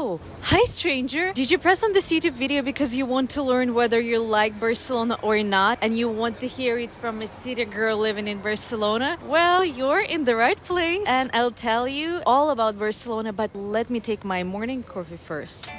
Oh, hi stranger. Did you press on this YouTube video because you want to learn whether you like Barcelona or not and you want to hear it from a city girl living in Barcelona? Well, you're in the right place and I'll tell you all about Barcelona, but let me take my morning coffee first.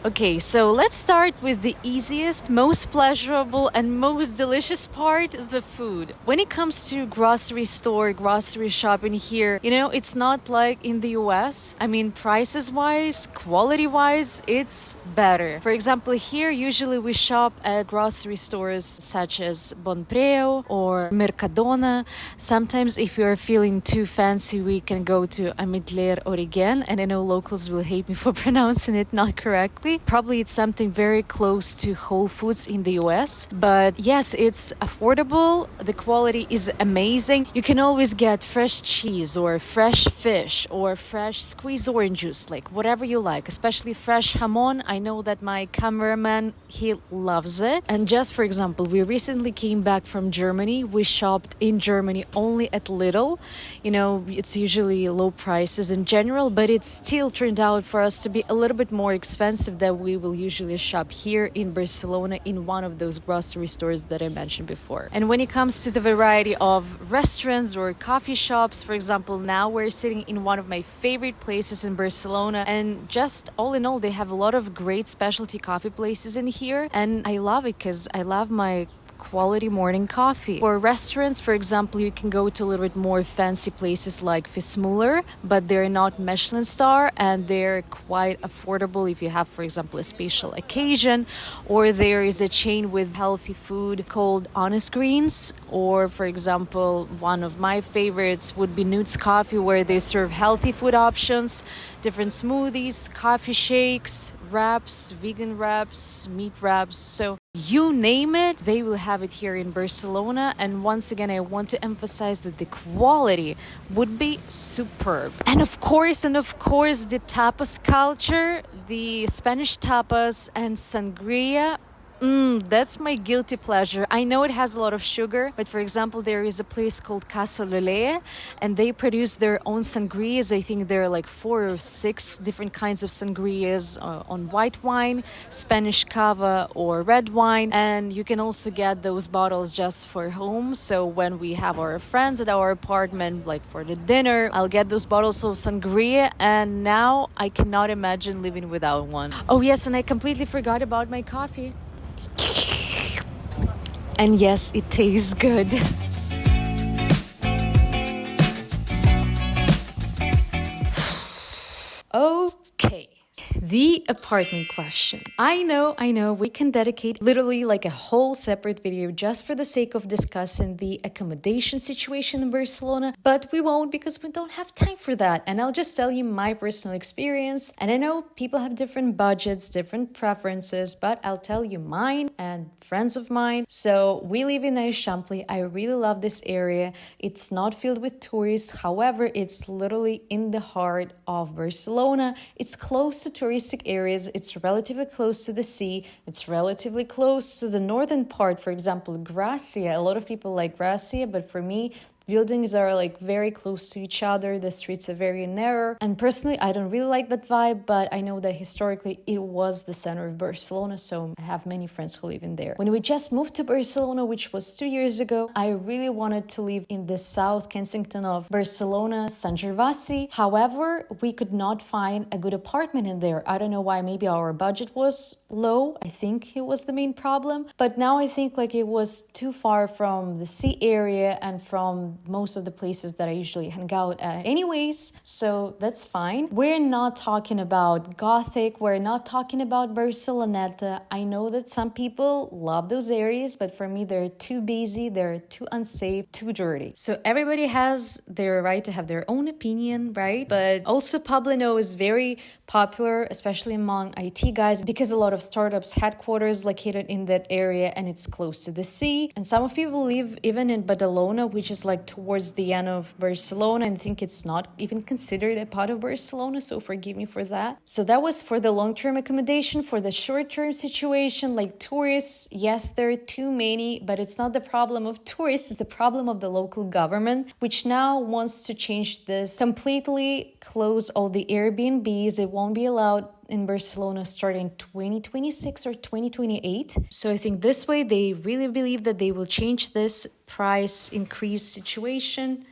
Okay, so let's start with the easiest, most pleasurable, and most delicious part, the food. When it comes to grocery store, grocery shopping here, it's not like in the US. I mean, prices-wise, quality-wise, it's better. For example, here, usually we shop at grocery stores such as Bonpreu or Mercadona. Sometimes if you're feeling too fancy, we can go to Amitler Origen, and I know locals will hate me for pronouncing it not correctly. Probably it's something very close to Whole Foods in the US, but yes, it's affordable. The quality is amazing. You can always get fresh cheese or fresh fish or fresh squeezed orange juice, like whatever you like, especially fresh jamon. I know that my cameraman, he loves it. And just for example, we recently came back from Germany. We shopped in Germany only at Lidl. It's usually low prices in general, but it still turned out for us to be a little bit more expensive than we will usually shop here in Barcelona in one of those grocery stores that I mentioned before. And when it comes to the variety of restaurants or coffee shops, for example, now we're sitting in one of my favorite places in Barcelona, and just all in all, they have a lot of great specialty coffee places in here, and I love it because I love my quality morning coffee. For restaurants, for example, you can go to a little bit more fancy places like Fismuller, but they're not Michelin star and they're quite affordable if you have, for example, a special occasion. Or there is a chain with healthy food called Honest Greens, or for example, one of my favorites would be Newt's Coffee, where they serve healthy food options, different smoothies, coffee shakes, wraps, vegan wraps, meat wraps. So you name it, they will have it here in Barcelona. And once again, I want to emphasize that the quality would be superb. And of course, the tapas culture, the Spanish tapas and sangria. That's my guilty pleasure. I know it has a lot of sugar, but for example, there is a place called Casa Lolea, and they produce their own sangrias. I think there are like 4 or 6 different kinds of sangrias on white wine, Spanish cava, or red wine. And you can also get those bottles just for home. So when we have our friends at our apartment, like for the dinner, I'll get those bottles of sangria. And now I cannot imagine living without one. Oh yes, and I completely forgot about my coffee. And yes, it tastes good. Okay. The apartment question. I know, we can dedicate literally like a whole separate video just for the sake of discussing the accommodation situation in Barcelona, but we won't because we don't have time for that. And I'll just tell you my personal experience. And I know people have different budgets, different preferences, but I'll tell you mine and friends of mine. So we live in Eixample. I really love this area. It's not filled with tourists. However, it's literally in the heart of Barcelona. It's close to touristic areas. It's relatively close to the sea. It's relatively close to the northern part. For example, Gracia. A lot of people like Gracia, but for me, buildings are like very close to each other. The streets are very narrow. And personally, I don't really like that vibe, but I know that historically it was the center of Barcelona. So I have many friends who live in there. When we just moved to Barcelona, which was 2 years ago, I really wanted to live in the South Kensington of Barcelona, Sant Gervasi. However, we could not find a good apartment in there. I don't know why. Maybe our budget was low. I think it was the main problem. But now I think like it was too far from the sea area and from most of the places that I usually hang out at anyways, so that's fine. We're not talking about Gothic, we're not talking about Barceloneta. I know that some people love those areas, but for me they're too busy, they're too unsafe, too dirty. So everybody has their right to have their own opinion, right? But also Poblano is very popular, especially among IT guys, because a lot of startups headquarters located in that area and it's close to the sea. And some of people live even in Badalona, which is like towards the end of Barcelona. I think it's not even considered a part of Barcelona, so forgive me for that. So that was for the long-term accommodation. For the short-term situation, like tourists, yes, there are too many, but it's not the problem of tourists, it's the problem of the local government, which now wants to change this completely, close all the Airbnbs. It won't be allowed in Barcelona starting 2026 or 2028. So I think this way they really believe that they will change this price increase situation.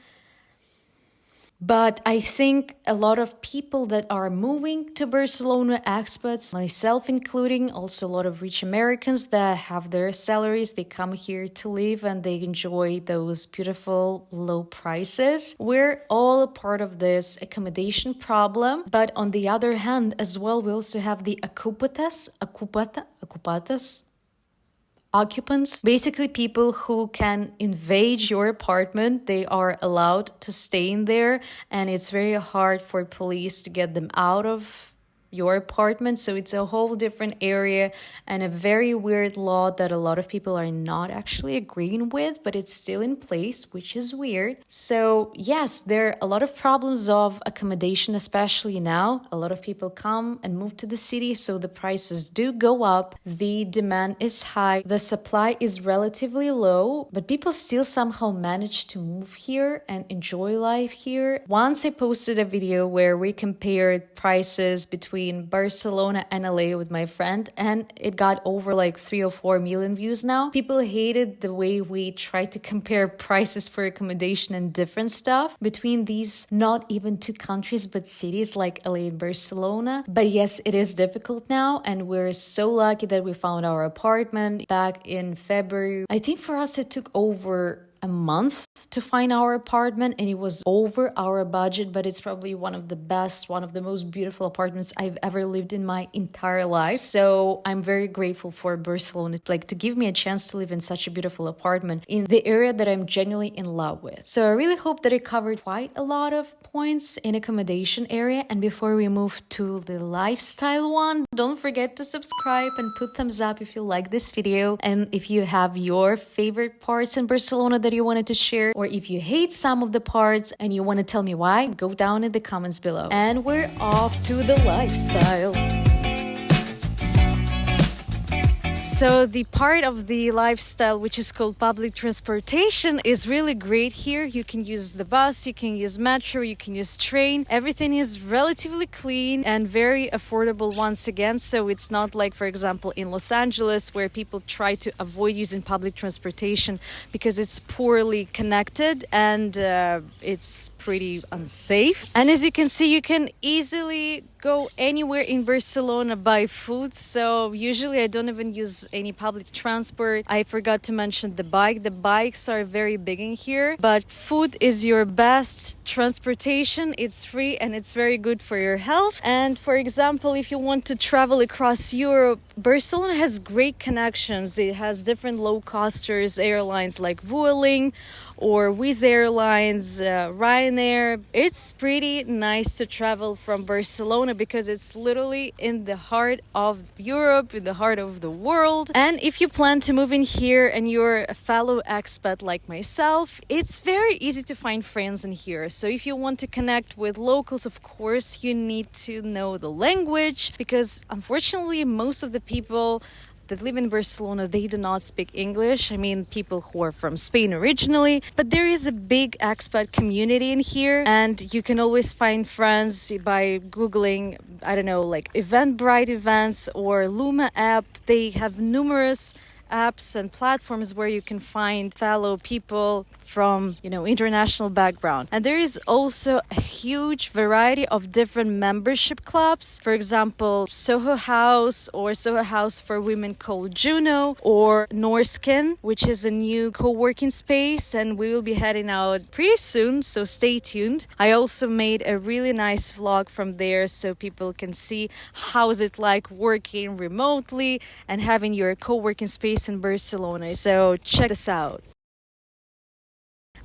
But I think a lot of people that are moving to Barcelona, expats, myself including, also a lot of rich Americans that have their salaries, they come here to live and they enjoy those beautiful low prices. We're all a part of this accommodation problem. But on the other hand, as well, we also have the occupants, basically people who can invade your apartment. They are allowed to stay in there, and it's very hard for police to get them out of your apartment. So it's a whole different area and a very weird law that a lot of people are not actually agreeing with, but it's still in place, which is weird. So yes, there are a lot of problems of accommodation, especially now. A lot of people come and move to the city, so the prices do go up. The demand is high, the supply is relatively low, but people still somehow manage to move here and enjoy life here. Once I posted a video where we compared prices between Barcelona and LA with my friend, and it got over like 3 or 4 million views now. People hated the way we tried to compare prices for accommodation and different stuff between these not even two countries but cities like LA and Barcelona. But yes, it is difficult now, and we're so lucky that we found our apartment back in February. I think for us it took over a month to find our apartment, and it was over our budget, but it's probably one of the best, one of the most beautiful apartments I've ever lived in my entire life. So I'm very grateful for Barcelona, like to give me a chance to live in such a beautiful apartment in the area that I'm genuinely in love with. So I really hope that I covered quite a lot of points in accommodation area. And before we move to the lifestyle one, don't forget to subscribe and put thumbs up if you like this video, and if you have your favorite parts in Barcelona that you wanted to share, or if you hate some of the parts and you want to tell me why, go down in the comments below. And we're off to the lifestyle. So the part of the lifestyle which is called public transportation is really great here. You can use the bus, you can use metro, you can use train. Everything is relatively clean and very affordable once again. So it's not like, for example, in Los Angeles where people try to avoid using public transportation because it's poorly connected and it's pretty unsafe. And as you can see, you can easily go anywhere in Barcelona buy food. So usually I don't even use any public transport. I forgot to mention the bike. The bikes are very big in here, but food is your best transportation. It's free and it's very good for your health. And for example, if you want to travel across Europe, Barcelona has great connections. It has different low-costers airlines like Vueling or Wizz Airlines, Ryanair. It's pretty nice to travel from Barcelona because it's literally in the heart of Europe, in the heart of the world. And if you plan to move in here and you're a fellow expat like myself, it's very easy to find friends in here. So if you want to connect with locals, of course, you need to know the language, because unfortunately, most of the people that live in Barcelona, they do not speak English. I mean, people who are from Spain originally, but there is a big expat community in here, and you can always find friends by Googling, I don't know, like Eventbrite events or Luma app. They have numerous apps and platforms where you can find fellow people from, international background. And there is also a huge variety of different membership clubs. For example, Soho House or Soho House for women called Juno, or Norskin, which is a new co-working space, and we will be heading out pretty soon, so stay tuned. I also made a really nice vlog from there so people can see how is it like working remotely and having your co-working space in Barcelona. So check this out.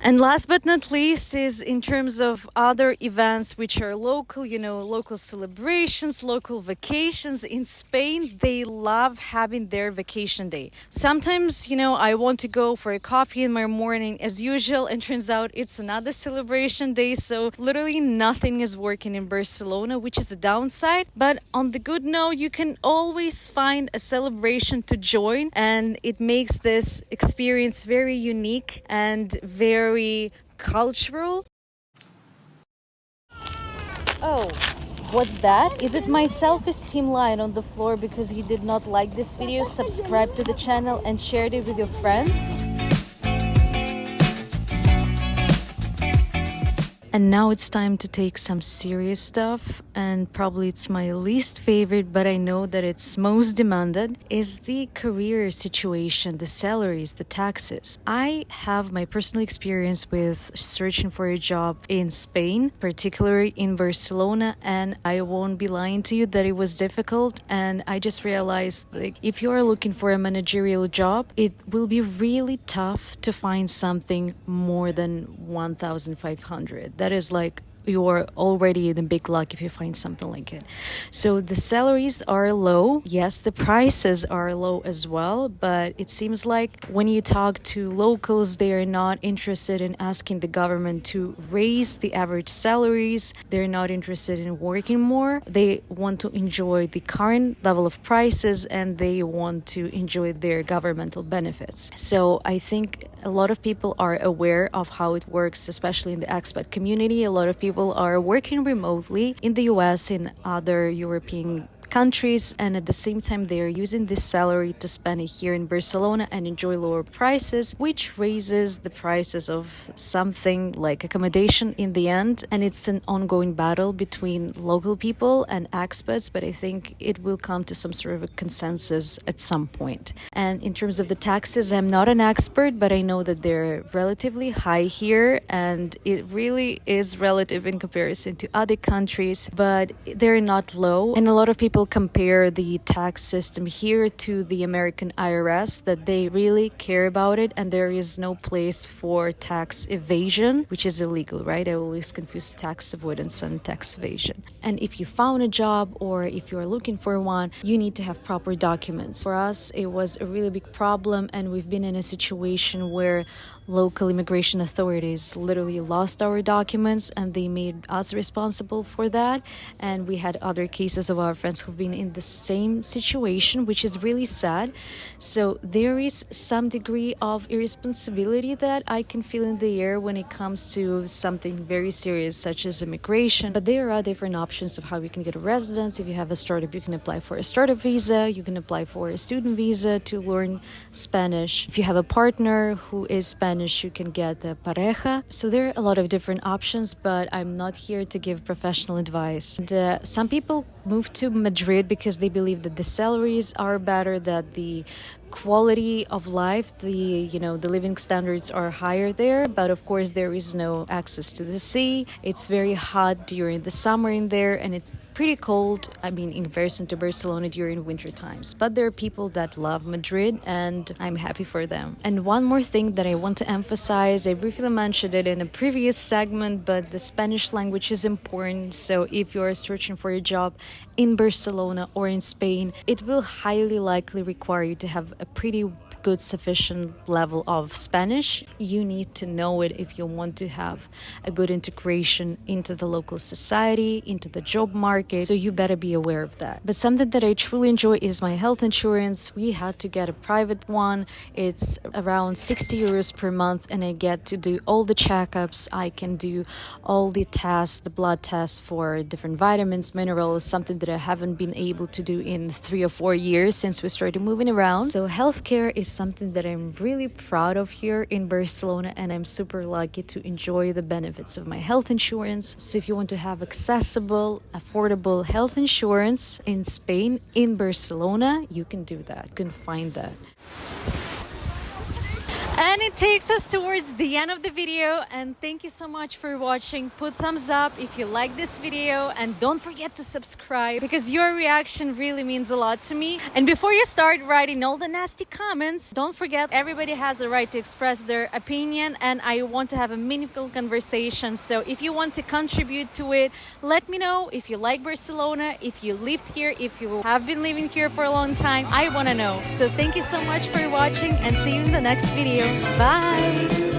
And last but not least is in terms of other events which are local, local celebrations, local vacations. In Spain, they love having their vacation day. Sometimes, I want to go for a coffee in my morning as usual, and turns out it's another celebration day. So literally nothing is working in Barcelona, which is a downside. But on the good note, you can always find a celebration to join, and it makes this experience very unique and very cultural. Oh, what's that? Is it my self-esteem line on the floor because you did not like this video? Subscribe to the channel and share it with your friends. And now it's time to take some serious stuff, and probably it's my least favorite, but I know that it's most demanded, is the career situation, the salaries, the taxes. I have my personal experience with searching for a job in Spain, particularly in Barcelona, and I won't be lying to you that it was difficult. And I just realized, like, if you are looking for a managerial job, it will be really tough to find something more than 1,500. That is like you're already in a big luck if you find something like it. So the salaries are low. Yes, the prices are low as well, but it seems like when you talk to locals, they are not interested in asking the government to raise the average salaries. They're not interested in working more. They want to enjoy the current level of prices, and they want to enjoy their governmental benefits. So I think a lot of people are aware of how it works, especially in the expat community. A lot of people are working remotely in the US, in other European countries, and at the same time they are using this salary to spend it here in Barcelona and enjoy lower prices, which raises the prices of something like accommodation in the end. And it's an ongoing battle between local people and expats, but I think it will come to some sort of a consensus at some point. And in terms of the taxes, I'm not an expert, but I know that they're relatively high here, and it really is relative in comparison to other countries, but they're not low. And a lot of people compare the tax system here to the American IRS, that they really care about it, and there is no place for tax evasion, which is illegal, right? I always confuse tax avoidance and tax evasion. And if you found a job or if you're looking for one, you need to have proper documents. For us, it was a really big problem, and we've been in a situation where local immigration authorities literally lost our documents, and they made us responsible for that. And we had other cases of our friends who've been in the same situation, which is really sad. So there is some degree of irresponsibility that I can feel in the air when it comes to something very serious such as immigration. But there are different options of how you can get a residence. If you have a startup, you can apply for a startup visa, you can apply for a student visa to learn Spanish. If you have a partner who is Spanish, you can get a pareja. So there are a lot of different options, but I'm not here to give professional advice. And, some people move to Madrid because they believe that the salaries are better, that the quality of life, the living standards are higher there. But of course there is no access to the sea. It's very hot during the summer in there, and it's pretty cold, in comparison to Barcelona during winter times. But there are people that love Madrid, and I'm happy for them. And one more thing that I want to emphasize, I briefly mentioned it in a previous segment, but the Spanish language is important. So if you're searching for a job in Barcelona or in Spain, it will highly likely require you to have a pretty good sufficient level of Spanish. You need to know it if you want to have a good integration into the local society, into the job market. So you better be aware of that. But something that I truly enjoy is my health insurance. We had to get a private one. It's around 60 euros per month, and I get to do all the checkups. I can do all the tests, the blood tests for different vitamins, minerals, something that I haven't been able to do in 3 or 4 years since we started moving around. So healthcare is something that I'm really proud of here in Barcelona, and I'm super lucky to enjoy the benefits of my health insurance. So if you want to have accessible, affordable health insurance in Spain, in Barcelona, you can do that. You can find that. And it takes us towards the end of the video, and thank you so much for watching. Put thumbs up if you like this video, and don't forget to subscribe because your reaction really means a lot to me. And before you start writing all the nasty comments, don't forget everybody has a right to express their opinion, and I want to have a meaningful conversation. So if you want to contribute to it, let me know. If you like Barcelona, if you lived here, if you have been living here for a long time, I want to know. So thank you so much for watching, and see you in the next video. Bye!